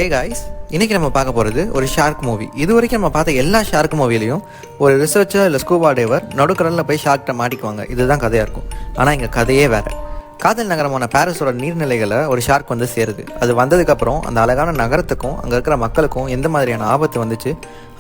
Hey guys, இன்றைக்கி நம்ம பார்க்க போகிறது ஒரு ஷார்க் மூவி. இது வரைக்கும் நம்ம பார்த்த எல்லா ஷார்க் மூவிலையும் ஒரு ரிசர்ச்சர் இல்லை ஸ்கூபா டைவர் நடுக்கடலில் போய் ஷார்க்கிட்ட மாட்டிக்குவாங்க. இதுதான் கதையாக இருக்கும். ஆனால் இங்கே கதையே வேறு. காதல் நகரமான பாரிஸோட நீர்நிலைகளை ஒரு ஷார்க் வந்து சேருது. அது வந்ததுக்கப்புறம் அந்த அழகான நகரத்துக்கும் அங்கே இருக்கிற மக்களுக்கும் எந்த மாதிரியான ஆபத்து வந்துச்சு,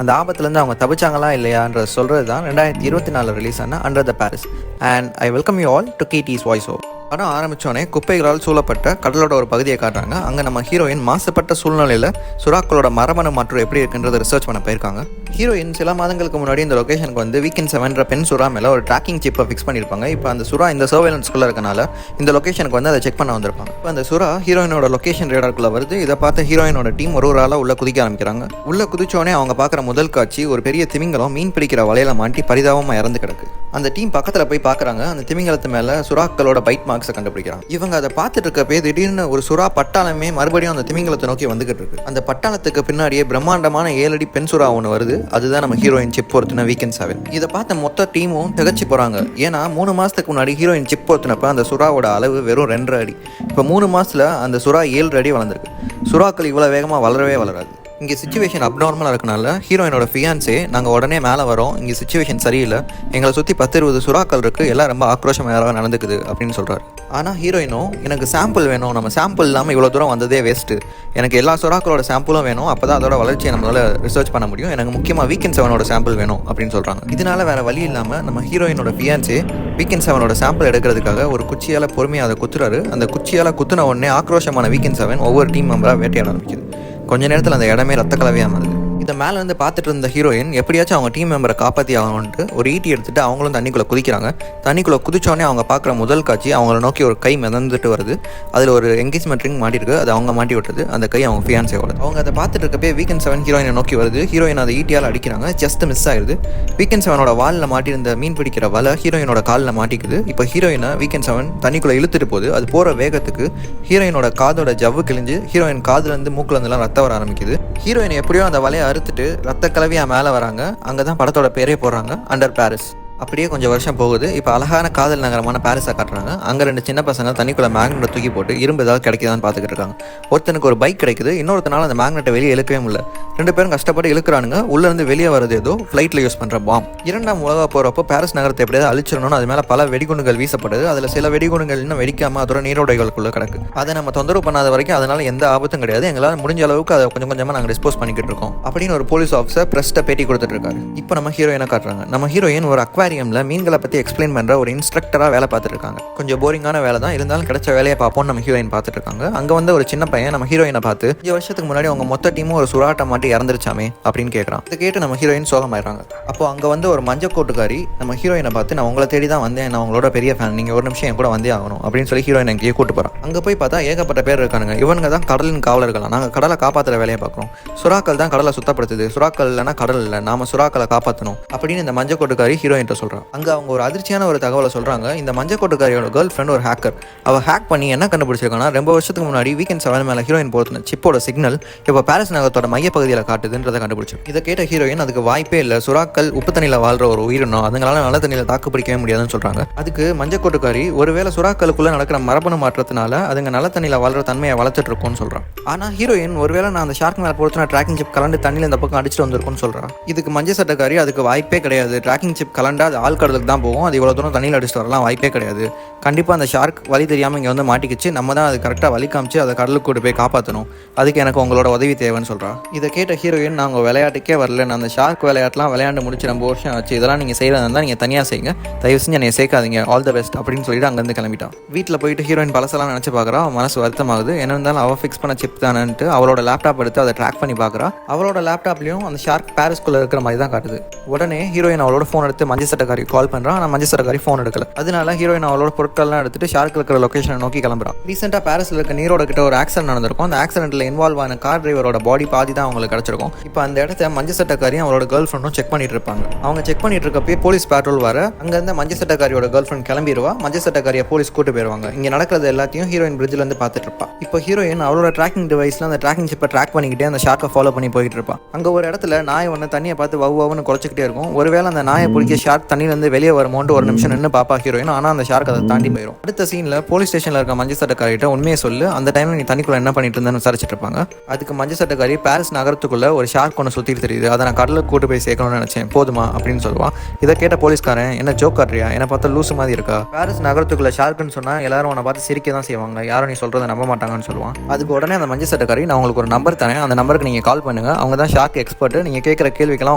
அந்த ஆபத்துலேருந்து அவங்க தப்பிச்சாங்களா இல்லையான்ற சொல்கிறது தான் 2024 ரிலீஸ் ஆன under the Paris. And I welcome you all to KT's voice over. படம் ஆரம்பித்தோடனே குப்பைகளால் சூழப்பட்ட கடலோட ஒரு பகுதியை காட்டுறாங்க. அங்கே நம்ம ஹீரோயின் மாசுபட்ட சூழ்நிலையில் சுறாக்களோட மரபணு மாற்றம் எப்படி இருக்குன்றதை ரிசர்ச் பண்ண போயிருக்காங்க. ஹீரோயின் சில மாதங்களுக்கு முன்னாடி இந்த லொக்கேஷனுக்கு வந்து வீக்கெண்ட் 7 பெண் சுறா மேலே ஒரு ட்ராக்கிங் சிப்பை ஃபிக்ஸ் பண்ணியிருப்பாங்க. இப்போ அந்த சுறா இந்த சர்வேலன்ஸ்குள்ளே இருக்கனால இந்த லொக்கேஷனுக்கு வந்து அதை செக் பண்ண வந்திருப்பாங்க. இப்போ அந்த சுறா ஹீரோயினோட லொக்கேஷன் ரேடார்க்குள்ளே வருது. இதை பார்த்து ஹீரோயினோட டீம் ஒரு ஆளாக உள்ள குதிக்க ஆரம்பிக்கிறாங்க. உள்ள குதிச்சோடனே அவங்க பார்க்குற முதல் காட்சி ஒரு பெரிய திமிங்கலம் மீன் பிடிக்கிற வலையில மாட்டி பரிதாபமாக இறந்து கிடக்கு. அந்த டீம் பக்கத்தில் போய் பார்க்குறாங்க. அந்த திமிங்கலத்து மேலே சுறாக்களோட பைட் மார்க்ஸை கண்டுபிடிக்கிறாங்க. இவங்க அதை பார்த்துட்டு இருக்கப்பே திடீர்னு ஒரு சுறா பட்டாளமே மறுபடியும் அந்த திமிங்கலத்தை நோக்கி வந்துகிட்டு இருக்கு. அந்த பட்டாளத்துக்கு பின்னாடியே பிரம்மாண்டமான 7 அடி பெண் சுறா ஒன்று வருது. அதுதான் நம்ம ஹீரோயின் சிப் பொறுத்தின வீக்கெண்ட் 7. இதை பார்த்த மொத்த டீமும் திகச்சு போகிறாங்க. ஏன்னா 3 மாதத்துக்கு முன்னாடி ஹீரோயின் சிப் பொறுத்தினப்ப அந்த சுறாவோட அளவு வெறும் 2 அடி. இப்போ 3 மாதத்தில் அந்த சுறா 7 அடி வளர்ந்துருக்கு. சுறாக்கள் இவ்வளோ வேகமாக வளரவே வளராது. இங்கே சிச்சுவேஷன் அப்நார்மலாக இருக்கனால ஹீரோயினோட ஃபியான்ஸே நாங்கள் உடனே மேலே வரோம், இங்கே சிச்சுவேஷன் சரியில்லை, எங்களை சுற்றி 10-20 சுறாக்கள் இருக்குது, எல்லாம் ரொம்ப ஆக்ரோஷமாக நடந்துக்குது அப்படின்னு சொல்கிறாரு. ஆனால் ஹீரோயினும் எனக்கு சாம்பிள் வேணும், நம்ம சாம்பிள் இல்லாமல் இவ்வளோ தூரம் வந்ததே வேஸ்ட்டு, எனக்கு எல்லா சுறாக்களோட சாம்பிளும் வேணும், அப்போ தான் அதோட வளர்ச்சியை நம்மளால் ரிசர்ச் பண்ண முடியும், எனக்கு முக்கியமாக வீக்கெண்ட் 7ஓட சாம்பிள் வேணும் அப்படின்னு சொல்கிறாங்க. இதனால் வேறு வழி இல்லாமல் நம்ம ஹீரோயினோட ஃபியான்ஸே வீக்கெண்ட் 7ஓட சாம்பிள் எடுக்கிறதுக்காக ஒரு குச்சியால் பொறுமையாக அதை குத்துறாரு. அந்த குச்சியால் குத்துன உடனே ஆக்ரோஷமான வீக்கெண்ட் 7 ஒவ்வொரு டீம் மெம்பராக வேட்டையாட ஆரம்பிக்குது. கொஞ்ச நேரத்தில் அந்த இடமே ரத்த கலவையாக மாறுது. இதை மேலே வந்து பார்த்துட்டு இருந்த ஹீரோயின் எப்படியாச்சும் அவங்க டீம் மெம்பரை காப்பாற்றி ஆகணும்ட்டு ஒரு ஈட்டி எடுத்துகிட்டு அவங்களும் தண்ணிக்குள்ளே குதிக்கிறாங்க. தண்ணிக்குள்ளே குதிச்சோடனே அவங்க பார்க்குற முதல் காட்சி அவங்கள நோக்கி ஒரு கை மிதந்துட்டு வருது. அதில் ஒரு என்கேஜ்மெண்ட் ரிங் மாட்டிருக்கு. அது அவங்க மாட்டி விட்டுறது. அந்த கை அவங்க ஃபியான்ஸேவோட. அவங்க அதை பார்த்துட்டு இருக்கப்பே வீக்கெண்ட் 7 ஹீரோயினை நோக்கி வருது. ஹீரோயின் அதை ஈட்டியால் அடிக்கிறாங்க. ஜஸ்ட் மிஸ் ஆயிடுது. வீக்கெண்ட் 7ஓட வாலில் மாட்டியிருந்த மீன் பிடிக்கிற வலை ஹீரோயினோட காலில் மாட்டிக்குது. இப்போ ஹீரோயினை வீக்கெண்ட் 7 தண்ணிக்குள்ளே இழுத்துட்டு போகுது. அது போகிற வேகத்துக்கு ஹீரோயினோட காதோட ஜவ்வு கிழிஞ்சு ஹீரோயின் காதுலேருந்து மூக்குலேருந்துலாம் ரத்தம் வர ஆரம்பிக்குது. ஹீரோயின் எப்படியோ அந்த வலையை அறுத்துட்டு ரத்த கலவியா மேலே வராங்க. அங்கே தான் படத்தோட பேரே போடுறாங்க, அண்டர் பாரிஸ். அப்படியே கொஞ்சம் வருஷம் போகுது. இப்போ அழகான காதல் நகரமான பாரிஸை காட்டுறாங்க. அங்கே 2 சின்ன பசங்க தண்ணிக்குள்ளே மேக்னெட்டை தூக்கி போட்டு இரும்பு ஏதாவது கிடைக்குதான்னு பார்த்துக்கிட்டு இருக்காங்க. ஒருத்தனுக்கு ஒரு பைக் கிடைக்குது, இன்னொருத்தனால அந்த மேக்னெட்டை வெளியே இழுக்கவே முடியல. 2 பேரும் கஷ்டப்பட்டு இழுக்கிறானுங்க. உள்ளேருந்து வெளியே வரது ஏதோ ஃப்ளைட்டில் யூஸ் பண்ணுற பாம். 2ஆம் உலக போகிறப்போ பாரிஸ் நகரத்தை எப்படியாவது அழிச்சிடணும்னு அது மேலே பல வெடிகுண்டுகள் வீசப்படுது. அதில் சில வெடிகுண்டுகள் இன்னும் வெடிக்காமல் அதோட நீரோடைகளுக்குள்ளே கிடக்கு. அதை நம்ம தொந்தரவு பண்ணாத வரைக்கும் அதனால எந்த ஆபத்தும் கிடையாது, எங்களால் முடிஞ்ச அளவுக்கு அதை கொஞ்சம் கொஞ்சமாக நாங்கள் டிஸ்போஸ் பண்ணிக்கிட்டு இருக்கோம் அப்படின்னு ஒரு போலீஸ் ஆஃபீஸர் பிரஸ்ட்டை பேட்டி கொடுத்துட்டு இருக்காரு. இப்போ நம்ம ஹீரோயினை காட்டுறாங்க. நம்ம ஹீரோயின் ஒரு அக்வாரியமில் மீன்களை பற்றி எக்ஸ்பிளைன் பண்ணுற ஒரு இன்ஸ்ட்ரக்டராக வேலை பார்த்துட்டு இருக்காங்க. கொஞ்சம் போரிங்கான வேலை தான், இருந்தாலும் கிடைச்ச வேலையை பார்ப்போம்னு நம்ம ஹீரோயின் பார்த்துட்டு இருக்காங்க. அங்கே வந்து ஒரு சின்ன பையன் நம்ம ஹீரோயினை பார்த்து 5 வருஷத்துக்கு முன்னாடி அவங்க மொத்த டீமும் ஒரு சுறாட்ட மாட்டி இறந்துருச்சாமே அப்படின்னு கேட்குறான். இதை கேட்டு நம்ம ஹீரோயின் சோகமாயிடுறாங்க. அப்போ அங்கே வந்து ஒரு மஞ்சக்கோட்டுக்காரி நம்ம ஹீரோயினை பார்த்து நான் உங்களை தேடி தான் வந்தேன், நான் உங்களோட பெரிய ஃபேன், நீங்கள் ஒரு நிமிஷம் என் கூட வந்தே ஆகணும் அப்படின்னு சொல்லி ஹீரோயின் எங்கேயே கூட்டு போகிறான். அங்கே போய் பார்த்தா ஏகப்பட்ட பேர் இருக்கானுங்க. இவங்க தான் கடலின் காவலர்களாம். நாங்கள் கடலை காப்பாற்றுற வேலையை பார்க்குறோம். சுறாக்கள் தான் கடலை சுத்தப்படுத்துது, சுறாக்கள் இல்லைன்னா கடல் இல்லை, நாம சுறாக்களை காப்பாற்றணும் அப்படின்னு இந்த மஞ்சக்கோட்டுக்காரி ஹீரோயின்ட்ட சொல்கிறான். அங்கே அவங்க ஒரு அதிர்ச்சியான ஒரு தகவலை சொல்கிறாங்க. இந்த மஞ்சக்கோட்டுக்காரியோட கேர்ள் ஃப்ரெண்ட் ஒரு ஹேக்கர். அவள் ஹேக் பண்ணி என்ன கண்டுபிடிச்சிருக்காங்கன்னா 2 வருஷத்துக்கு முன்னாடி வீக்கெண்ட் 7 மேலே ஹீரோயின் போடுற சிப்போட சிக்னல் இப்போ பாரிஸ் நகரத்தோட மையப்பகுதியில் காட்டுதுன்றதை கண்டுபிடிச்சோம். இதை கேட்ட ஹீரோயின் அதுக்கு வாய்ப்பே இல்லை, சுறாக்கள் உப்பு தண்ணியில் வாழ்கிற ஒரு உயிரினம், அதுங்களால நல்ல தண்ணியில் தாக்கு பிடிக்கவே முடியாதுன்னு சொல்கிறாங்க. அதுக்கு மஞ்சக்கோட்டுக்காரி ஒருவேளை சுறாக்களுக்குள்ளே நடக்கிற மரபணு மாற்றத்தினால அதுங்க நல்ல தண்ணியில் வாழ்கிற தன்மையை வளர்த்துட்டு இருக்கும்னு சொல்கிறான். ஆனால் ஹீரோயின் ஒருவேளை நான் அந்த ஷார்க் மேலே பொறுத்து ட்ராக்கிங் சிப் கலந்து தண்ணியில் இந்த பக்கம் அடிச்சுட்டு வந்திருக்கும்னு சொல்கிறான். இதுக்கு மஞ்சள் சட்டக்காரி அதுக்கு வாய்ப்பே கிடையாது, ட்ராக்கிங் சிப் கலண்டா அது ஆழ்கடலுக்கு தான் போகும், அது இவ்வளோ தூரம் தண்ணியில் அடிச்சுட்டு வரலாம் வாய்ப்பே கிடையாது, கண்டிப்பாக அந்த ஷார்க் வழி தெரியாமல் இங்கே வந்து மாட்டிக்கிச்சு, நம்ம தான் அது கரெக்டாக வழி காமிச்சு அதை கடலுக்கு கூட்டு போய் காப்பாற்றணும், அதுக்கு எனக்கு உங்களோட உதவி தேவைன்னு சொல்கிறா. இதை கேட்ட ஹீரோயின் நாங்கள் விளையாட்டுக்கே வரல, நான் அந்த ஷார்க் விளையாட்டுலாம் விளையாண்டு முடிச்சு 2 வருஷம் ஆச்சு, இதெல்லாம் நீங்கள் செய்கிறதா இருந்தால் நீங்கள் தனியாக செய்யுங்க, தயவு செஞ்சு என்னை சேர்க்காதீங்க, ஆல் த பெஸ்ட் அப்படின்னு சொல்லிட்டு அங்கேருந்து கிளம்பிட்டான். வீட்டில் போயிட்டு ஹீரோயின் பழசெல்லாம் நினச்சி பார்க்குறா. மனசு வருத்தமாகுது. என்ன இருந்தாலும் அவள் ஃபிக்ஸ் பண்ண சிப் தானேன்ட்டு அவளோட லேப்டாப் எடுத்து அதை ட்ராக் பண்ணி பார்க்குறா. அவளோட லேப்டாப்லையும் அந்த ஷார்க் பாரிஸ்குள்ளே இருக்கிற மாதிரி தான் காட்டுது. உடனே ஹீரோயின் அவளோட ஃபோன் எடுத்து மஞ்சள் சட்டக்காரி கால் பண்ணுறான். ஆனால் மஞ்சள் சட்டக்காரி ஃபோன் எடுக்கல. அதனால ஹீரோயின் அவளோட பொருட்கள்லாம் எடுத்துட்டு ஷார்க் இருக்கிற லொகேஷனை நோக்கி கிளம்புறான். ரீசெண்டாக பாரிஸில் இருக்க நீரோட கிட்ட ஒரு ஆக்சிடென்ட் நடந்திருக்கும். அந்த ஆக்சிடென்ட்ல இன்வால்வ் ஆன கார் டிரைவரோட பாடி பாதி தான் அவங்களுக்கு கிடைச்சிருக்கும். இப்போ அந்த இடத்த மஞ்சள் சட்டக்காரியும் அவளோட கேர்ள் ஃப்ரெண்டும் செக் பண்ணிட்டு இருப்பாங்க. அவங்க செக் பண்ணிட்டு இருக்கப்பே போலீஸ் பேட்ரோல் வர அங்கேருந்து மஞ்சள் சட்டக்காரியோட கேர்ள் ஃப்ரெண்ட் கிளம்பிடுவா. மஞ்சள் சட்டக்காரியை போலீஸ் கூட்டு போயிருவாங்க. இங்கே நடக்கிறது எல்லாத்தையும் ஹீரோயின் பிரிட்ஜில் இருந்து பார்த்துட்டு இருப்பா. இப்போ ஹீரோயின் அவளோட ட்ராக்கிங் டிவைஸ்ல அந்த ட்ராக்கிங் சிப்பை ட்ராக் பண்ணிக்கிட்டே அந்த ஷார்க்கை ஃபாலோ பண்ணி போயிட்டு இருப்பான். அங்கே ஒரு இடத்துல நாய் ஒன்று தண்ணியை பார்த்து வவ்வாவுன்னு குறைச்சிக்கிட்டே இருக்கும். ஒருவேளை அந்த நாயை பிடிக்க ஷார்க் ஷார்க் தண்ணியிலேருந்து வெளியே வருமோன்ட்டு ஒரு நிமிஷம் நின்று பாப்பா ஹீரோயின். ஆனால் அந்த ஷார்க் அதை தாண்டி போயிடும். அடுத்த சீனில் போலீஸ் ஸ்டேஷனில் இருக்க மஞ்சள் சட்டக்காரிட்ட உண்மையை சொல்லு, அந்த டைமில் நீ தண்ணிக்குள்ளே என்ன பண்ணிட்டு இருந்தேன்னு விசாரிச்சுட்டு இருப்பாங்க. அதுக்கு மஞ்சள் சட்டக்காரி பாரிஸ் நகரத்துக்குள்ளே ஒரு ஷார்க் ஒன்று சுற்றிட்டு தெரியுது, அதை நான் கடலுக்கு கூட்டு போய் சேர்க்கணும்னு நினச்சேன், போதுமா அப்படின்னு சொல்லுவான். இதை கேட்ட போலீஸ்காரன், என்ன ஜோக் காட்டுறியா, என்னை பார்த்தா லூசு மாதிரி இருக்கா, பாரிஸ் நகரத்துக்குள்ள ஷார்க்குன்னு சொன்னால் எல்லாரும் உன்னை பார்த்து சிரிக்க தான் செய்வாங்க, யாரும் நீ சொல்கிறத நம்ப மாட்டாங்கன்னு சொல்லுவான். அதுக்கு உடனே அந்த மஞ்சள் சட்டக்காரி, நான் உங்களுக்கு ஒரு நம்பர் தரேன், அந்த நம்பருக்கு நீங்கள் கால் பண்ணுங்கள், அவங்க தான் ஷார்க் எக்ஸ்பர்ட், நீங்கள் கேட்குற கேள்விக்கெல்லாம்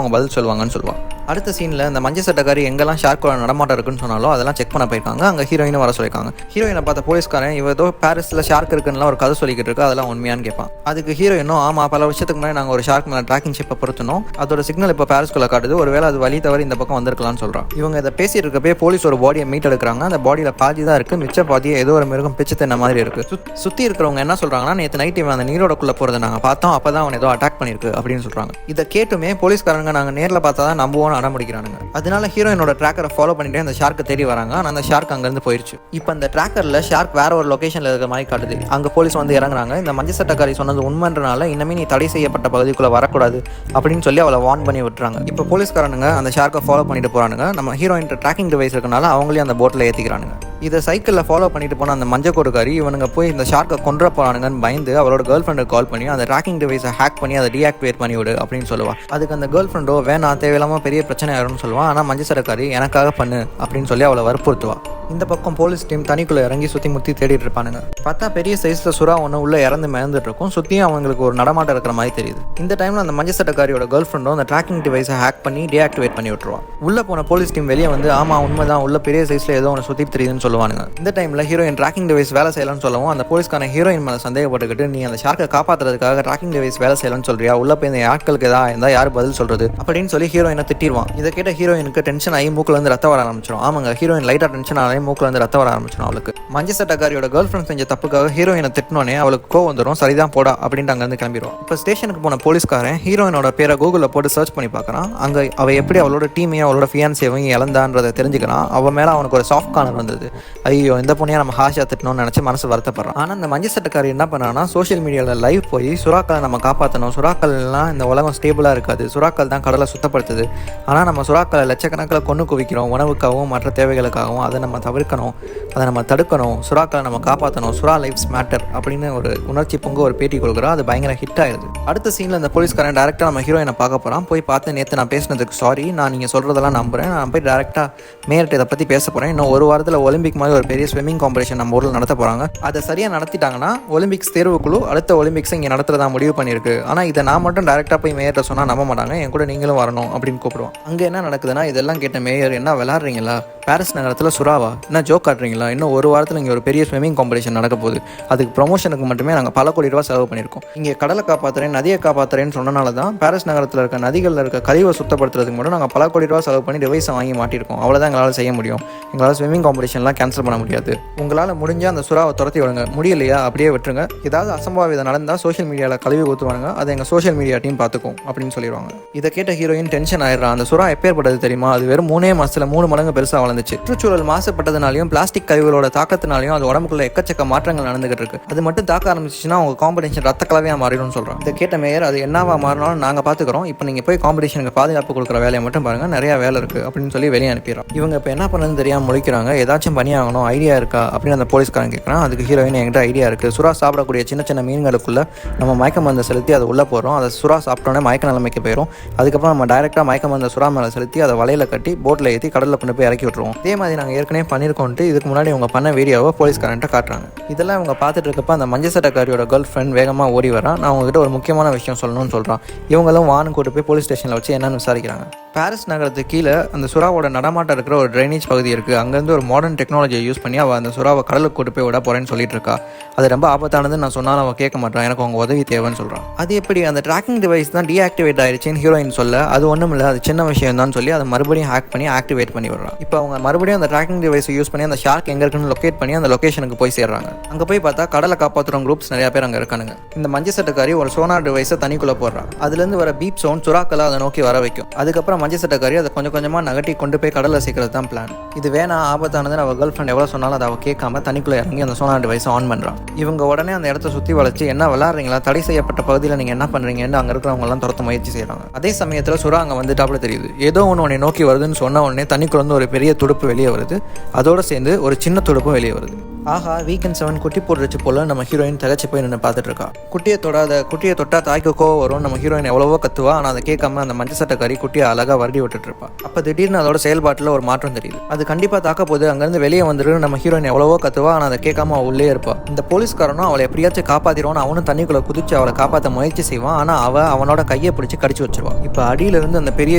அவங்க பதில் சொல்லுவாங்கன்னு சொல்லுவான். அடுத்த சீனில் இந்த மஞ்சள் சட்டக்காரி எங்கெல்லாம் ஷார்க்கோட நடமாட்டம் இருக்குன்னு சொன்னாலும் அதெல்லாம் செக் பண்ண போயிருக்காங்க. அங்கே ஹீரோயினை வர சொல்லியிருக்காங்க. ஹீரோயினை பார்த்த போலீஸ்காரன், இவ ஏதோ பாரிஸில் ஷார்க் இருக்குன்னா ஒரு கதை சொல்லிக்கிட்டு இருக்கு, அதெல்லாம் உண்மையான்னு கேட்பான். அதுக்கு ஹீரோயினும், ஆமாம், பல வருஷத்துக்கு முன்னாடி நாங்கள் ஒரு ஷார்க் மேலே ட்ராக்கிங் ஷிப்பை பொறுத்தணும், அதோட சிக்னல் இப்போ பாரிஸ்குள்ளே காட்டுது, ஒருவேளை அது வழி தவறி இந்த பக்கம் வந்திருக்கலாம்னு சொல்கிறான். இவங்க இதை பேசிட்டு இருக்கப்பே போலீஸ் ஒரு பாடியை மீட் எடுக்கிறாங்க. அந்த பாடியில் பாதி தான் இருக்குது, மிச்ச பாதியை ஏதோ ஒரு மிருகம் பிச்சு தின்ன மாதிரி இருக்குது. சுற்றி இருக்கிறவங்க என்ன சொல்கிறாங்கன்னா, நேற்று நைட் இவன் அந்த நீரோடக்குள்ளே போகிறத நாங்கள் பார்த்தோம், அப்போ தான் அவன் ஏதோ அட்டாக் பண்ணியிருக்கு அப்படின்னு சொல்கிறாங்க. இதை கேட்டுமே போலீஸ்காரங்க நாங்கள் நேரில் பார்த்தா தான் நம்புவோன்னு அடம்பிடிக்கிறானுங்க. அதனால ஹீரோயினோட ட்ராக்கரை ஃபாலோ பண்ணிட்டு அந்த ஷார்க்கை தேடி வராங்க. ஆனால் அந்த ஷார்க் அங்கேருந்து போயிடுச்சு. இப்போ அந்த ட்ராக்கரில் ஷார்க் வேற ஒரு லொகேஷனில் இருக்கிற மாதிரி காட்டுது. அங்கே போலீஸ் வந்து இறங்குறாங்க. இந்த மஞ்சள் சட்டக்காரி சொன்னது உண்மைன்றனால இனிமேல் நீ தடை செய்யப்பட்ட பகுதிக்குள்ளே வரக்கூடாது அப்படின்னு சொல்லி அவளை வார்ன் பண்ணி விட்டுறாங்க. இப்போ போலீஸ்காரனுங்க அந்த ஷார்க்கை ஃபாலோ பண்ணிட்டு போகிறானுங்க. நம்ம ஹீரோயின் ட்ராக்கிங் டிவைஸ் இருக்கனால அவங்களையும் அந்த போட்டில் ஏற்றிக்கிறானுங்க. இதை சைக்கிளில் ஃபாலோ பண்ணிட்டு போன அந்த மஞ்சள் கோடுக்காரி இவனுங்க போய் இந்த ஷார்க்கை கொன்ற போகிறானுங்கன்னு பயந்து அவளோட கேர்ள் ஃப்ரெண்டுக்கு கால் பண்ணி அந்த ட்ராக்கிங் டிவைஸை ஹேக் பண்ணி அதை டீஆக்டிவேட் பண்ணி விடு அப்படின்னு சொல்லுவாள். அதுக்கு அந்த கேர்ள் ஃப்ரெண்டோ வேணாம், தேவையில்லாமல் பெரிய பிரச்சனை ஆயிரும்னு சொல்லுவான். ஆனால் மஞ்சள் சட்டக்காரி எனக்காக பண்ணு அப்படின்னு சொல்லி அவளை வற்புறுத்துவா. இந்த பக்கம் போலீஸ் டீம் தனிக்குள்ளே இறங்கி சுற்றி முற்றி தேடிட்டு இருப்பானுங்க. பார்த்தா பெரிய சைஸில் சுறா ஒன்று உள்ளே இறந்து மிதந்துட்டு இருக்கும். சுற்றியும் அவங்களுக்கு ஒரு நடமாட்டம் இருக்கிற மாதிரி தெரியுது. இந்த டைமில் அந்த மஞ்சள் சட்டக்காரியோட கேர்ள் ஃப்ரெண்டும் அந்த ட்ராக்கிங் டிவைஸை ஹேக் பண்ணி டீஆக்டிவேட் பண்ணி விட்டுருவான். உள்ளே போன போலீஸ் டீம் வெளியே வந்து, ஆமாம் உண்மைதான், உள்ள பெரிய சைஸில் ஏதோ ஒன்று சுற்றி தெரியுதுன்னு சொல்லுவானுங்க. இந்த டைமில் ஹீரோயின் ட்ராக்கிங் டிவைஸ் வேலை செய்யலாம்னு சொல்லவும் அந்த போலீஸ்கான ஹீரோயின் மேலே சந்தேகப்பட்டுக்கிட்டு, நீ அந்த ஷார்க்கை காப்பாற்றுறதுக்காக ட்ராக்கிங் டிவைஸ் வேலை செய்யலாம்னு சொல்றியா, உள்ள போய் இந்த ஆட்களுக்கு எதாவது இருந்தால் யார் பதில் சொல்றது அப்படின்னு சொல்லி ஹீரோயினை திட்டிடுவான். இதை கேட்ட ஹீரோயினுக்கு டென்ஷன் ஆகி மூக்கில் வந்து ரத்தம் வர ஆரம்பிச்சிடும். ஆமாங்க, ஹீரோயின் லைட்டாக டென்ஷன் ஆகி மூக்கில் வந்து ரத்தம் வர ஆரம்பிச்சிடும். அவளுக்கு மஞ்சள் சட்டக்காரியோட கேர்ள் ஃப்ரெண்ட் செஞ்ச தப்புக்காக ஹீரோயினை திட்டினோடனே அவளுக்கு கோவம் வந்துடும். சரிதான் போடா அப்படின்ட்டு அங்கேருந்து கிளம்பிடுவோம். இப்போ ஸ்டேஷனுக்கு போன போலீஸ்காரன் ஹீரோயினோட பேரை கூகுளில் போட்டு சர்ச் பண்ணி பார்க்குறான். அங்கே அவள் எப்படி அவளோட டீமையும் அவளோட ஃபியான்ஸையும் இழந்தான்றதை தெரிஞ்சுக்கிறான். அவன் மேலே அவனுக்கு ஒரு சாஃப்ட் கார்னர் வந்தது. ஐயோ, இந்த பொண்ணையை நம்ம ஹாஷா திட்டணும்னு நினச்சி மனசு வருத்தப்படுறான். ஆனால் இந்த மஞ்சள் சட்டக்காரி என்ன பண்ணான்னா, சோஷியல் மீடியாவில் லைவ் போய் சுறாக்களை நம்ம காப்பாற்றணும், சுறாக்கள்லாம் இந்த உலகம் ஸ்டேபிளாக இருக்காது, சுறாக்கள் தான் கடலை சுத்தப்படுத்துது, ஆனால் நம்ம சுறாக்களை லட்சக்கணக்கில் கொண்டு குவிக்கிறோம் உணவுக்காகவும் மற்ற தேவைகளுக்காகவும், அதை நம்ம தவிர்க்கணும், அதை நம்ம தடுக்கணும், சுறாக்களை நம்ம காப்பாற்றணும், சுறா லைஃப்ஸ் மேட்டர் அப்படின்னு ஒரு உணர்ச்சி பொங்க ஒரு பேட்டி கொடுக்குறோம். அது பயங்கர ஹிட் ஆயிடுது. அடுத்த சீனில் இந்த போலீஸ்காரன் டேரெக்டாக நம்ம ஹீரோயினை பார்க்க போகிறான். போய் பார்த்து, நேற்று நான் பேசினதுக்கு சாரி, நான் நீங்கள் சொல்கிறதெல்லாம் நம்புகிறேன், நான் போய் டேரெக்டாக மேயர்கிட்ட இதை பற்றி பேச போகிறேன், இன்னும் ஒரு வாரத்தில் ஒலிம்பிக் மாதிரி ஒரு பெரிய ஸ்விம்மிங் காம்படிஷன் நம்ம ஊரில் நடத்த போகிறாங்க, அதை சரியாக நடத்திட்டாங்கன்னா ஒலிம்பிக்ஸ் தேர்வுக்குழு அடுத்த ஒலிம்பிக்ஸ் இங்கே நடத்துறதா முடிவு பண்ணியிருக்கு, ஆனால் இதை நான் மட்டும் டேரெக்டாக போய் மேயர்கிட்ட சொன்னால் நம்ப மாட்டாங்க, என் கூட நீங்களும் வரணும் அப்படின்னு கூப்பிடுவோம். அங்கே என்ன நடக்குதுன்னா, இதெல்லாம் கேட்ட மேயர், என்ன விளாட்றீங்களா, பாரிஸ் நகரத்தில் சுறாவா, என்ன ஜோக் காட்டுறீங்களா, இன்னும் ஒரு வாரத்தில் இங்கே ஒரு பெரிய ஸ்விம்மிங் காம்படிஷன் நடக்க போகுது, அதுக்கு ப்ரொமோஷனுக்கு மட்டுமே நாங்கள் பல கோடி ரூபா செலவு பண்ணியிருக்கோம், இங்கே கடலை காப்பாற்றுறேன் நதியை காப்பாற்றுறேன்னு சொன்னனால தான் பாரிஸ் நகரத்தில் இருக்க நதிகளில் இருக்க கழிவை சுத்தப்படுத்துறதுக்கு மட்டும் நாங்கள் பல கோடி ரூபா செலவு பண்ணி டிவைஸை வாங்கி மாட்டியிருக்கோம், அவ்வளோதான் எங்களால் செய்ய முடியும், எங்களால் ஸ்விம்மிங் காம்படிஷன்லாம் கேன்சல் பண்ண முடியாது, உங்களால் முடிஞ்சால் அந்த சுறாவை துரத்தி விடுங்க, முடியலையா அப்படியே விட்டுருங்க, ஏதாவது அசம்பாவிதம் நடந்தால் சோஷியல் மீடியாவில் கழுவி ஊற்றுவாங்க, அதை எங்கள் சோஷியல் மீடியா டீம் பார்த்துக்கும் அப்படின்னு சொல்லிடுவாங்க. இதை கேட்ட ஹீரோயின் டென்ஷன் ஆயிடுறான். அந்த சுறா எப்பேற்பட்டது தெரியுமா, அது வெறும் 3 மாதத்தில் 3 மடங்கு பெருசாக வளர்ந்துச்சு, சுற்றுச்சூழல் மாசுபட்டதுனாலையும் பிளாஸ்டிக் கழிவுகளோட தாக்கத்தினாலையும் அது உடம்புக்குள்ள எக்கச்சக்க மாற்றங்கள் நடந்துகிட்டு இருக்கு, அது மட்டும் தாக்க ஆரம்பிச்சுன்னா உங்க காம்படிஷன் ரத்த கலவையாக மாறிடும்னு சொல்கிறோம். இதை கேட்ட மேயர், அது என்னவா மாறினாலும் நாங்கள் பார்த்துக்கிறோம், இப்போ நீங்கள் போய் காம்படிஷனுக்கு பாதுகாப்பு கொடுக்குற வேலையை மட்டும் பாருங்கள், நிறைய வேலை இருக்குது அப்படின்னு சொல்லி வெளியே அனுப்பிடுறோம். இவங்க இப்போ என்ன பண்ணுறதுன்னு தெரியாமல் முழிக்கிறாங்க. ஏதாச்சும் பண்ணி ஆகணும், ஐடியா இருக்கா அப்படின்னு அந்த போலீஸ்காரன் கேட்குறான். அதுக்கு ஹீரோயின், என்கிட்ட ஐடியா இருக்குது, சுறா சாப்பிடக்கூடிய சின்ன சின்ன மீன்களுக்குள்ள நம்ம மயக்க மருந்தை செலுத்தி அதை உள்ளே போகிறோம், அதை சுறா சாப்பிட்டோன்னே மயக்க நிலைமைக்கு போயிடும், அதுக்கப்புறம் நம்ம டைரெக்டாக மயக்க மருந்தை சுறா மேலே செலுத்தி அதை வலையில் கட்டி போட்டில் ஏற்றி கடலில் கொண்டு போய் இறக்கி விட்டுருவோம். இதே மாதிரி நாங்கள் ஏற்கனவே பண்ணியிருக்கோன்ட்டு இதுக்கு முன்னாடி இவங்க பண்ண வீடியோவை போலீஸ்காரன்ட்ட காட்டுறாங்க. இதெல்லாம் இவங்க பார்த்துட்டு இருக்கப்ப அந்த மஞ்சள் சட்டக்காரியோட கேர்ள் ஃப்ரெண்ட் வேகமாக ஓடி வரான். நான் உங்ககிட்ட ஒரு முக்கியமான விஷயம் சொல்லணும்னு சொல்கிறான். இவங்களும் வான்னு கூட்டு போய் போலீஸ் ஸ்டேஷனில் வச்சு என்னன்னு விசாரிக்கிறாங்க. பாரிஸ் நகரத்துக்கு கீழே அந்த சுறாவோட நடமாட்டம் இருக்கிற ஒரு ட்ரைனேஜ் பகுதி இருக்குது. அங்கேருந்து ஒரு மாடர்ன் டெக்னாலஜியை யூஸ் பண்ணி அவள் அந்த சுறாவை கடலுக்கு கூட்டு போய் விட போகிறேன்னு சொல்லிட்டு இருக்கா. அது ரொம்ப ஆபத்தானதுன்னு நான் சொன்னாலும் அவள் கேட்க மாட்டான், எனக்கு அவங்க உதவி தேவைன்னு சொல்கிறான். அது எப்படி, அந்த ட்ராக்கிங் டிவைஸ் தான் டீஆக்டிவேட் ஆயிடுச்சுன்னு ஹீரோயின் சொல்ல, அது ஒன்றும் இல்லை, அது சின்ன விஷயம் தான் சொல்லி அதை மறுபடியும் ஹேக் பண்ணி ஆக்டிவேட் பண்ணி விடுறான். இப்போ அவங்க அவங்க மறுபடியும் அந்த ட்ராக்கிங் டிவைஸை யூஸ் பண்ணி அந்த ஷார்க் எங்கே இருக்குன்னு லொக்கேட் பண்ணி அந்த லொக்கேஷனுக்கு போய் சேர்றாங்க. அங்கே போய் பார்த்தா கடலை காப்பாற்றுறோம் குரூப்ஸ் நிறைய பேர் அங்கே இருக்கானுங்க. இந்த மஞ்சள் சட்டக்காரி ஒரு சோனார் டிவைஸை தனிக்குள்ளே போடுறான். அதுலேருந்து வர பீப் சவுண்ட் சுறாக்களை அதை நோக்கி வர வைக்கும். அதுக்கப்புறம் மஞ்சள் சட்டக்காரி அதை கொஞ்சம் கொஞ்சமாக நகட்டி கொண்டு போய் கடலில் சேர்க்கறது தான் பிளான். இது வேணாம் ஆபத்தானதுன்னு அவள் கேர்ள் ஃப்ரெண்ட் எவ்வளோ சொன்னாலும் அதை அவள் கேட்காம தனிக்குள்ளே இறங்கி அந்த சோனார் டிவைஸை ஆன் பண்ணுறான். இவங்க உடனே அந்த இடத்த சுற்றி வளைச்சு என்ன விளாட்றீங்களா, தடை செய்யப்பட்ட பகுதியில் நீங்கள் என்ன பண்ணுறீங்கன்னு அங்கே இருக்கிறவங்க எல்லாம் துரத்த முயற்சி செய்கிறாங்க. அதே சமயத்தில் சுறா அங்கே வந்துட்டாப்புல தெரியுது. ஏதோ ஒன்று நோக்கி வருதுன்னு சொன்ன உடனே தண்ணிக்குள்ள ஒரு பெரிய துடுப்பு வெளியே வருது. அதோடு சேர்ந்து ஒரு சின்ன துடுப்பும் வெளியே வருது. ஆஹா, வீக்கெண்ட் 7 குட்டி போட்டுருச்சு போல நம்ம ஹீரோயின் திகச்சு போய் நின்று பார்த்துட்டு இருக்கா. குட்டியை தொட்டா தாய்க்கு கோவம் வரும். நம்ம ஹீரோயின் எவ்வளவோ கத்துவா, ஆனால் அதை கேட்காம அந்த மஞ்சள் சட்டக்காரி குட்டியை அழகாக வருடி விட்டுட்டு இருப்பா. அப்போ திடீர்னு அதோட செயல்பாட்டில் ஒரு மாற்றம் தெரியுது. அது கண்டிப்பாக தாக்க போது அங்கேருந்து வெளியே வந்துட்டு நம்ம ஹீரோயின் எவ்வளவோ கத்துவா, ஆனால் அதை கேட்காம அவள் உள்ளே இருப்பா. இந்த போலீஸ்காரனும் அவளை எப்படியாச்சும் காப்பாற்றிடுவான்னு அவனும் தண்ணிக்குள்ளே குதிச்சு அவளை காப்பாற்ற முயற்சி செய்வான். ஆனால் அவனோட கையை பிடிச்சி கடிச்சு வச்சிருவான். இப்போ அடியிலிருந்து அந்த பெரிய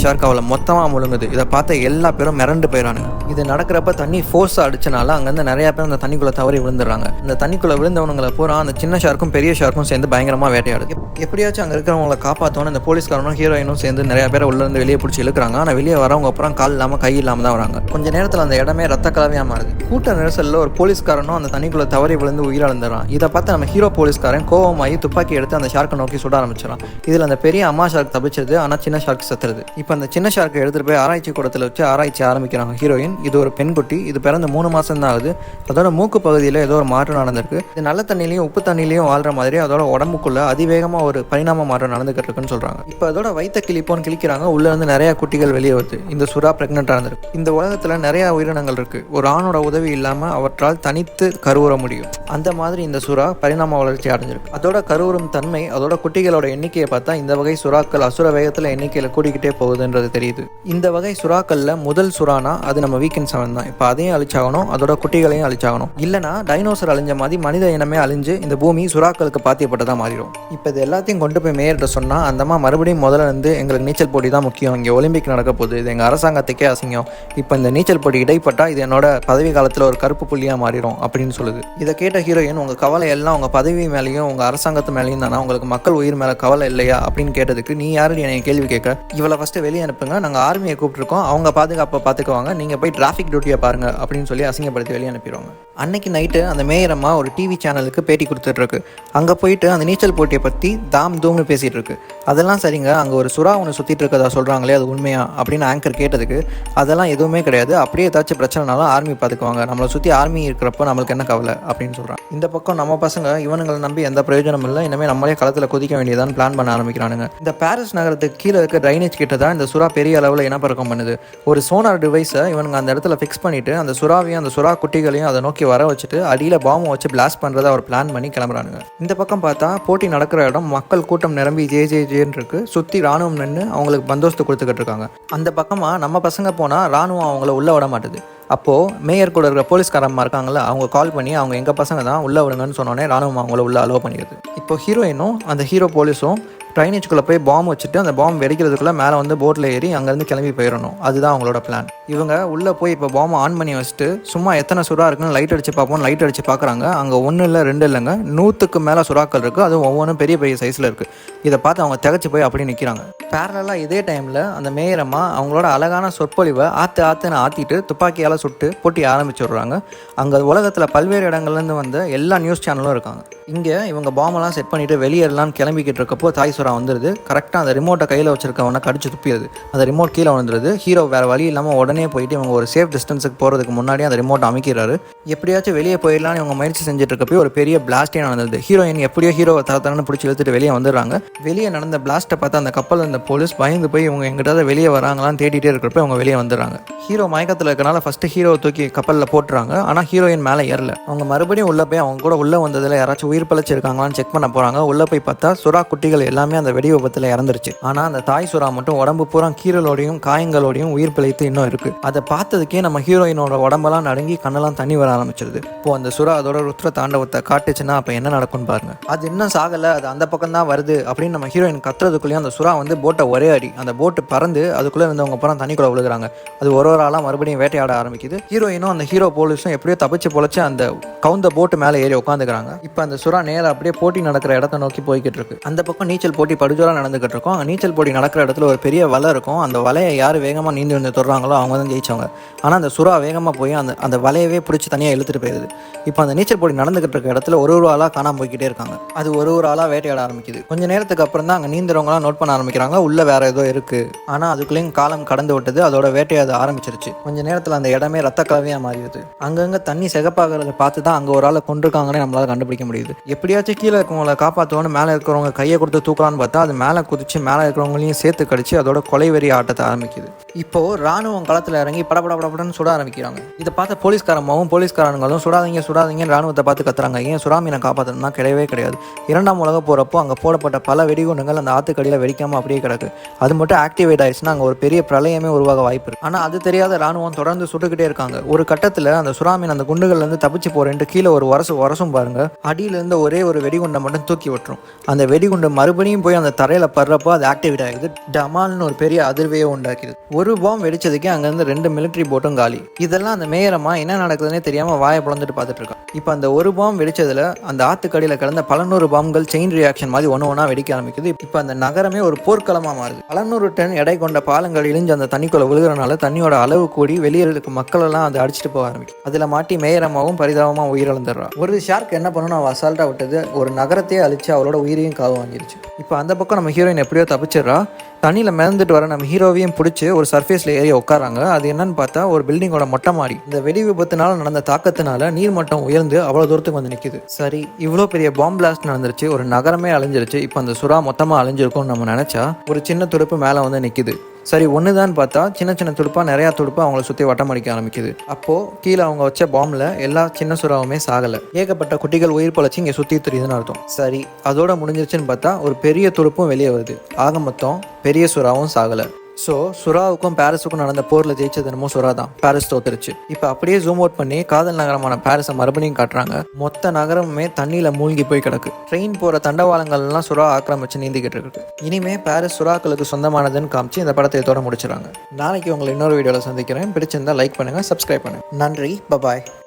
ஷார்க் அவளை மொத்தமாக முழுங்குது. இதை பார்த்த எல்லா பேரும் மிரண்டு போயிடானுங்க. இது நடக்கிறப்ப தண்ணி ஃபோர்ஸாக அடிச்சனால அங்கேருந்து நிறைய பேர் அந்த தண்ணிக்குள்ளே தவறி விழுந்துடுறாங்க. இந்த தண்ணிக்குள்ளே விழுந்தவங்களை பூரா அந்த சின்ன ஷார்க்கும் பெரிய ஷார்க்கும் சேர்ந்து பயங்கரமாக வேட்டையாடுது. எப்படியாச்சும் அங்கே இருக்கிறவங்களை காப்பாற்றோன்னு இந்த போலீஸ்காரனும் ஹீரோயினும் சேர்ந்து நிறைய பேரை உள்ளேருந்து வெளியே பிடிச்சி இழுக்கிறாங்க. ஆனால் வெளியே வரவங்க அப்புறம் கால் இல்லாமல் கை இல்லாமல் தான் வராங்க. கொஞ்சம் நேரத்தில் அந்த இடமே ரத்த கலவையாக மாறுது. கூட்ட நெரிசலில் ஒரு போலீஸ்காரனும் அந்த தண்ணிக்குள்ளே தவறி விழுந்து உயிரிழந்துறான். இதை பார்த்து நம்ம ஹீரோ போலீஸ்காரன் கோவமாகி துப்பாக்கி எடுத்து அந்த ஷார்க்கை நோக்கி சுட ஆரம்பிச்சிடறான். இதில் அந்த பெரிய அம்மா ஷார்க் தப்பிச்சது, ஆனால் சின்ன ஷார்க் செத்துறது. இப்போ அந்த சின்ன ஷார்க்கை எடுத்துகிட்டு போய் ஆராய்ச்சி கூடத்தில் வச்சு ஆராய்ச்சி ஆரம்பிக்கிறாங்க ஹீரோயின். இது ஒரு பெண் குட்டி. இது பிறந்து 3 மாதம் தான் ஆகுது. அதோட மூக்கு பகுதியில் ஏதோ ஒரு மாற்றம் நடந்திருக்கு. இது நல்ல தண்ணிலையும் உப்பு தண்ணிலையும் வாழ்ற மாதிரி அதோட உடம்புக்குள்ள அதிவேகமாக ஒரு பரிணாம மாற்றம் நடந்துகிட்டு இருக்குன்னு சொல்றாங்க. இப்போ அதோட வயிற்ற கிளிப்போன்னு கிளிக்கிறாங்க. உள்ள இருந்து நிறைய குட்டிகள் வெளியே வருது. இந்த சுறா பிரெக்னென்ட் ஆனது. இந்த உலகத்துல நிறைய உயிரினங்கள் இருக்கு. ஒரு ஆணோட உதவி இல்லாம அவற்றால் தனித்து கருவுற முடியும். அந்த மாதிரி இந்த சுறா பரிணாம வளர்ச்சி அடைஞ்சிருக்கு. அதோட கருவுறும் தன்மை அதோட குட்டிகளோட எண்ணிக்கையை பார்த்தா இந்த வகை சுறாக்கள் அசுர வேகத்துல எண்ணிக்கையில கூடிக்கிட்டே போகுதுன்றது தெரியுது. இந்த வகை சுறாக்கள்ல முதல் சுறானா அது நம்ம வீக்கெண்ட் 7 தான். இப்போ அதையும் அழிச்சாகணும், அதோட குட்டிகளையும் அழிச்சாகணும். இல்லைனா டைனோசர் அழிஞ்ச மாதிரி மனித இனமே அழிஞ்சு இந்த பூமி சுறாக்களுக்கு பாத்தியப்பட்டதா மாறிடும். இப்போ இது எல்லாத்தையும் கொண்டு போய் மேயர்கிட்ட சொன்னா அந்த அம்மா மறுபடியும் முதல்ல இருந்து எங்களுக்கு நீச்சல் போட்டி தான் முக்கியம், இங்கே ஒலிம்பிக் நடக்க போகுது, இது எங்கள் அரசாங்கத்துக்கே அசிங்கம், இப்போ இந்த நீச்சல் போட்டி இடைப்பட்டா இது என்னோட பதவி காலத்தில் ஒரு கருப்பு புள்ளியாக மாறிடும் அப்படின்னு சொல்லுது. இதை கேட்ட ஹீரோயின் உங்கள் கவலை எல்லாம் உங்கள் பதவி மேலேயும் உங்கள் அரசாங்கத்து மேலேயும் தானே, உங்களுக்கு மக்கள் உயிர் மேலே கவலை இல்லையா அப்படின்னு கேட்டதுக்கு நீ யாரு என்னை கேள்வி கேட்க, இவளை ஃபஸ்ட்டு வெளியே அனுப்புங்க, நாங்கள் ஆர்மியை கூப்பிட்டுருக்கோம், அவங்க பாதுகாப்பை பார்த்துக்குவாங்க, நீங்கள் போய் டிராஃபிக் டியூட்டியை பாருங்கள் அப்படின்னு சொல்லி அசிங்கப்படுத்தி வெளியே அனுப்பிடுவாங்க. அன்னைக்கு நைட்டு அந்த மேயரம்மா ஒரு டிவி சேனலுக்கு பேட்டி கொடுத்துட்ருக்கு. அங்கே போயிட்டு அந்த நீச்சல் போட்டியை பற்றி தூம்னு பேசிகிட்டு இருக்கு. அதெல்லாம் சரிங்க, அங்கே ஒரு சுறா ஒன்று சுற்றிட்டு இருக்கதா சொல்கிறாங்களே அது உண்மையா அப்படின்னு ஆங்கர் கேட்டதுக்கு அதெல்லாம் எதுவுமே கிடையாது, அப்படியே ஏதாச்சும் பிரச்சனைனாலும் ஆர்மி பார்த்துக்குவாங்க, நம்மளை சுற்றி ஆர்மி இருக்கிறப்போ நம்மளுக்கு என்ன கவலை அப்படின்னு சொல்கிறான். இந்த பக்கம் நம்ம பசங்க இவனுங்களை நம்பி எந்த பிரயோஜனம் இல்லை, இனிமேல் நம்மளே களத்தில் குதிக்க வேண்டியதான் பிளான் பண்ண ஆரம்பிக்கிறானுங்க. இந்த பாரிஸ் நகரத்துக்கு கீழே இருக்க ட்ரைனேஜ் கிட்ட தான் இந்த சுறா பெரிய அளவில் இனப்பெருக்கம் பண்ணுது. ஒரு சோனார் டிவைஸை இவனுங்க அந்த இடத்துல ஃபிக்ஸ் பண்ணிவிட்டு அந்த சுறாவையும் அந்த சுறா குட்டிகளையும் அதை நோக்கி வர வச்சுட்டு அடியில் பாம்பை வச்சு பிளாஸ்ட் பண்ணுறதை அவர் பிளான் பண்ணி கிளம்புறானுங்க. இந்த பக்கம் பார்த்தா போட்டி நடக்கிற இடம் மக்கள் கூட்டம் நிரம்பி ஜேன்னு இருக்கு. சுற்றி ராணுவம் நின்று அவங்களுக்கு பந்தோஸ்து கொடுத்துக்கிட்டு இருக்காங்க. அந்த பக்கமாக நம்ம பசங்க போனால் ராணுவம் அவங்கள உள்ள விட மாட்டுது. அப்போது மேயர் கூட இருக்கிற போலீஸ்காரம்மா இருக்காங்களா, அவங்க கால் பண்ணி அவங்க எங்கள் பசங்க தான் உள்ளே விடுங்கன்னு சொன்னோன்னே ராணுவம் அவங்கள உள்ள அலோவ் பண்ணிடுது. இப்போ ஹீரோயினும் அந்த ஹீரோ போலீஸும் ட்ரைனேஜ்குள்ளே போய் பாம்பு வச்சுட்டு அந்த பாம்பு வெடிக்கிறதுக்குள்ளே மேலே வந்து போட்டில் ஏறி அங்கேருந்து கிளம்பி போயிடணும். அதுதான் அவங்களோட பிளான். இவங்க உள்ளே போய் இப்போ பாம்பை ஆன் பண்ணி வச்சுட்டு சும்மா எத்தனை சுறா இருக்குன்னு லைட் அடித்து பார்ப்போம். லைட் அடித்து பார்க்குறாங்க. அங்கே 1 இல்லை 2 இல்லைங்க, 100க்கு மேலே சுறாக்கள் இருக்குது. அதுவும் ஒவ்வொன்றும் பெரிய பெரிய சைஸில் இருக்குது. இதை பார்த்து அவங்க திகச்சு போய் அப்படி நிற்கிறாங்க. பேரலாக இதே டைமில் அந்த மேயரம்மா அவங்களோட அழகான சொற்பொழிவை ஆற்றுன்னு ஆற்றிட்டு துப்பாக்கியால் சுட்டு போட்டி ஆரம்பிச்சு விட்றாங்க. அங்கே உலகத்தில் பல்வேறு இடங்கள்லேருந்து வந்த எல்லா நியூஸ் சேனலும் இருக்காங்க. இங்கே இவங்க பாம்பெல்லாம் செட் பண்ணிவிட்டு வெளியேறலான்னு கிளம்பிக்கிட்டு இருக்கப்போ தாய் சுறா வந்துடுது. கரெக்டாக அந்த ரிமோட்டை கையில் வச்சிருக்கவனை கடிச்சு துப்பிடுது. அந்த ரிமோட் கீழே வந்துடுது. ஹீரோ வேறு வழி இல்லாமல் உடனே போயிட்டு இவங்க ஒரு சேஃப் டிஸ்டன்ஸுக்கு போகிறதுக்கு முன்னாடி அந்த ரிமோட்டை அமைக்கிறாரு. எப்படியாச்சும் வெளியே போயிடலான்னு இவங்க முயற்சி செஞ்சுட்டு இருக்கப்போ ஒரு பெரிய பிளாஸ்டே நடந்தது. ஹீரோயின் எப்படியோ ஹீரோவை தரத்தரன்னு பிடிச்சி இழுத்துட்டு வெளியே வந்துடுறாங்க. வெளியே நடந்த பிளாஸ்ட்டை பார்த்து அந்த கப்பல் இருந்த போலீஸ் பயந்து போய் இவங்க எங்கிட்ட வெளியே வராங்களான்னு தேடிட்டே இருக்கிறப்ப இவங்க வெளியே வந்துடுறாங்க. ஹீரோ மயக்கத்தில் இருக்கனால ஃபஸ்ட்டு ஹீரோவை தூக்கி கப்பலில் போட்டுறாங்க. ஆனால் ஹீரோயின் மேலே ஏறல. அவங்க மறுபடியும் உள்ளே போய் அவங்க கூட உள்ளே வந்ததில் யாராச்சும் உயிர் பழச்சிருக்காங்களான்னு செக் பண்ண போகிறாங்க. உள்ளே போய் பார்த்தா சுறா குட்டிகள் எல்லாமே அந்த வெடி விபத்தில் இறந்துருச்சு. ஆனால் அந்த தாய் சுறா மட்டும் உடம்பு பூரா கீரலோடையும் காயங்களோடையும் உயிர் பிழைத்து இன்னும் இருக்குது. அதை பார்த்ததுக்கே நம்ம ஹீரோயினோட உடம்பெல்லாம் நடுங்கி கண்ணெல்லாம் தண்ணி வர ஆரம்பிச்சிருது. இப்போ அந்த சுறா அதோட ருத்ர தாண்டவத்தை காட்டுச்சுன்னா அப்போ என்ன நடக்கும்னு பாருங்க. அது இன்னும் சாகலை, அது அந்த பக்கம் தான் வருது அப்படின்னு நம்ம ஹீரோயின் கத்துறதுக்குள்ளேயும் அந்த சுறா வந்து போட்டை ஒரே அடி அந்த போட்டு பறந்து அதுக்குள்ளே இருந்தவங்க அப்புறம் தண்ணிக்குள்ளே விழுகிறாங்க. அது ஒரு ஆளாக மறுபடியும் வேட்டையாட ஆரம்பிக்குது. ஹீரோயினும் அந்த ஹீரோ போலீஸும் எப்படியோ தப்பிச்சு பொழைச்சு அந்த கவுந்த போட்டு மேலே ஏறி உட்காந்துக்கிறாங்க. இப்போ அந்த சுறா நேரம் அப்படியே போட்டி நடக்கிற இடத்த நோக்கி போய்கிட்டு இருக்கு. அந்த பக்கம் நீச்சல் போட்டி படுஜோரா நடந்துகிட்டு இருக்கும். அங்கே நீச்சல் போட்டி நடக்கிற இடத்துல ஒரு பெரிய வலை இருக்கும். அந்த வலையை யார் வேகமாக நீந்தி வந்து தொடுறாங்களோ அவங்க தான் ஜெயிச்சவங்க. ஆனால் அந்த சுறா வேகமாக போய் அந்த வலையவே பிடிச்சி தனியாக இழுத்துட்டு போயிடுது. இப்போ அந்த நீச்சல் போட்டி நடந்துகிட்டு இருக்க இடத்துல ஒரு ஆளாக காணாமல் போய்கிட்டே இருக்காங்க. அது ஒரு ஆளாக வேட்டையாட ஆரம்பிக்குது. கொஞ்ச நேரத்துக்கு அப்புறம் தான் அங்கே நீந்துறவங்களாம் நோட் பண்ண ஆரம்பிக்கிறாங்க, உள்ள வேற ஏதோ இருக்கு. ஆனால் அதுக்குள்ளேயும் காலம் கடந்து விட்டது. அதோட வேட்டையாட ஆரம்பிச்சிருச்சு. கொஞ்ச நேரத்தில் அந்த இடமே ரத்த கலவையாக மாறிடுது. அங்கங்கே தண்ணி சிகப்பாகிறத பார்த்து தான் அங்கே ஒரு ஆளை கொண்டிருக்காங்கன்னு நம்மளால கண்டுபிடிக்க முடியுது. எப்படியாச்சும் கீழே இருக்கவங்களை காப்பாற்றுவோன்னு மேலே இருக்கிறவங்க கையை கொடுத்து தூக்கலான்னு பார்த்தா அது மேலே குதிச்சு மேலே இருக்கிறவங்களையும் சேர்த்து கடிச்சு அதோட கொலைவெறி ஆட்டத்தை ஆரம்பிக்குது. இப்போ ராணுவம் களத்தில் இறங்கி படப்படன்னு சுட ஆரம்பிக்கிறாங்க. இதை பார்த்த போலீஸ்காரங்களும் சுடாதீங்கன்னு ராணுவத்தை பார்த்து கத்துறாங்க. ஏன் சுறா மீனை காப்பாற்றணும்னா கிடையவே கிடையாது. 2ஆம் உலக போறப்போ அங்கே போடப்பட்ட பல வெடிகுண்டுகள் அந்த ஆத்துக்கடியில் வெடிக்காமல் அப்படியே கிடக்கு. அது மட்டும் ஆக்டிவேட் ஆயிடுச்சுன்னா அங்கே ஒரு பெரிய பிரளயமே உருவாக வாய்ப்பு இருக்கு. ஆனால் அது தெரியாத ராணுவம் தொடர்ந்து சுட்டுக்கிட்டே இருக்காங்க. ஒரு கட்டத்தில் அந்த சுறா மீன் அந்த குண்டுகள்லேருந்து தப்பிச்சு போறேன்ட்டு கீழே ஒரு உரசும் பாருங்க. அடியிலேருந்து ஒரே ஒரு வெடிகுண்டை மட்டும் தூக்கி விட்டுரும். அந்த வெடிகுண்டு மறுபடியும் போய் அந்த தரையில் படுறப்போ அது ஆக்டிவேட் ஆகிடுது. டமால்னு ஒரு பெரிய அதிர்வையே உண்டாக்கிடுது. ஒரு பாம் வெடிச்சதுக்கே அங்கேருந்து 2 மிலிட்ரி போட்டும் காலி. இதெல்லாம் அந்த மேயரமா என்ன நடக்குதுன்னே தெரியாமல் வாயை பிளந்துட்டு பார்த்துட்டு இருக்கான். இப்போ அந்த ஒரு பாம் வெடிச்சதுல அந்த ஆத்துக்கடியில் கிடந்த பல நூறு பாம்கள் செயின் ரியாக்ஷன் மாதிரி ஒன்றா வெடிக்க ஆரம்பிக்குது. இப்போ அந்த நகரமே ஒரு போர்க்களமாக மாறுது. 100 டன் எடை கொண்ட பாலங்கள் இழிஞ்சு அந்த தண்ணிக்குள்ள விழுகிறனால தண்ணியோட அளவு கூடி வெளியே இருக்க மக்கள் எல்லாம் அதை அடிச்சுட்டு போக ஆரம்பிக்கும். அதில் மாட்டி மேயரமாகவும் பரிதாபமாக உயிரிழந்துடுறா. ஒரு ஷார்க் என்ன பண்ணணும், அவள் அசால்ட்டா விட்டது ஒரு நகரத்தையே அழிச்சு அவளோட உயிரையும் காவு வாங்கிருச்சு. இப்போ அந்த பக்கம் நம்ம ஹீரோயின் எப்படியோ தப்பிச்சிடறா. தண்ணியில் மிதந்துட்டு வர நம்ம ஹீரோவையும் பிடிச்சி ஒரு சர்ஃபேஸில் ஏறி உட்காராங்க. அது என்னன்னு பார்த்தா ஒரு பில்டிங்கோட மொட்டை மாடி. இந்த வெடி விபத்துனால நடந்த தாக்கத்தினால நீர்மட்டம் உயர்ந்து அவ்வளோ தூரத்துக்கு வந்து நிற்குது. சரி, இவ்வளோ பெரிய பாம் பிளாஸ்ட் நடந்துருச்சு, ஒரு நகரமே அழிஞ்சிருச்சு. இப்போ அந்த சுறா மொத்தமாக அழிஞ்சிருக்கும்னு நம்ம நினச்சா ஒரு சின்ன துடுப்பு மேலே வந்து நிற்குது. சரி, ஒன்றுதான் பார்த்தா சின்ன துடுப்பாக நிறையா துடுப்பாக அவங்கள சுற்றி வட்டம் அடிக்க ஆரம்பிக்குது. அப்போது கீழே அவங்க வச்ச பாம்பில் எல்லா சின்ன சுறாவுமே சாகலை. ஏகப்பட்ட குட்டிகள் உயிர் பழச்சி இங்கே சுற்றி தெரியுதுன்னு அர்த்தம். சரி, அதோட முடிஞ்சிருச்சுன்னு பார்த்தா ஒரு பெரிய துடுப்பும் வெளியே வருது. ஆக மொத்தம் பெரிய சுறாவும் சாகலை. ஸோ சுறாவுக்கும் பாரிஸுக்கும் நடந்த போரில் ஜெயிச்சது என்னமோ சுறா தான். பாரிஸ் தோத்துருச்சு. இப்போ அப்படியே ஜூம் அவுட் பண்ணி காதல் நகரமான பாரிஸை மறுபடியும் காட்டுறாங்க. மொத்த நகரமுமே தண்ணியில் மூழ்கி போய் கிடக்கு. ட்ரெயின் போகிற தண்டவாளங்கள்லாம் சுறா ஆக்கிரமிச்சு நீந்திக்கிட்டு இருக்கு. இனிமே பாரிஸ் சுறாக்களுக்கு சொந்தமானதுன்னு காமிச்சு இந்த படத்தை இதோட முடிச்சிடறாங்க. நாளைக்கு உங்களை இன்னொரு வீடியோவில் சந்திக்கிறேன். பிடிச்சிருந்தா லைக் பண்ணுங்கள், சப்ஸ்கிரைப் பண்ணுங்கள். நன்றி, பபாய்.